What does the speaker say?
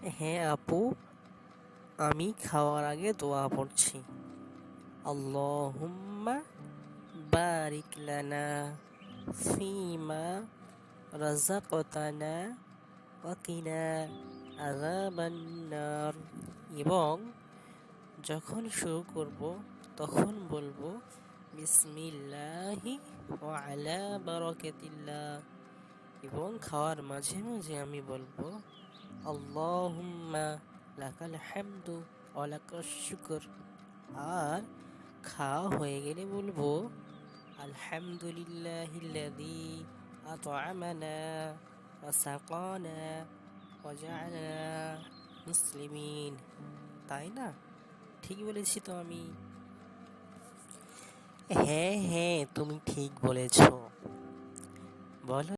হ্যাঁ আপু, আমি খাওয়ার আগে দোয়া পড়ছি। আল্লাহুম্মা বারিক লানা ফিমা রাযাকতানা ওয়া কিনা আযাবান নার। এবং যখন শুরু করব তখন বলবো বিসমিল্লাহি ওয়া আলা বারাকাতিল্লাহ। এবং খাওয়ার মাঝে মাঝে আমি বলবো আল্লাহুম্মা লাকাল হামদু ওয়া লাকাশ শুকর। আর খাওয়া হয়ে গেলে বলবো আলহামদুলিল্লাহিল্লাযী আত'আমানা ওয়া সাকানা ওয়া জা'আলানা মুসলিমিন। তাই না? ঠিক বলেছি তো আমি? হ্যাঁ হ্যাঁ, তুমি ঠিক বলেছো। বলো।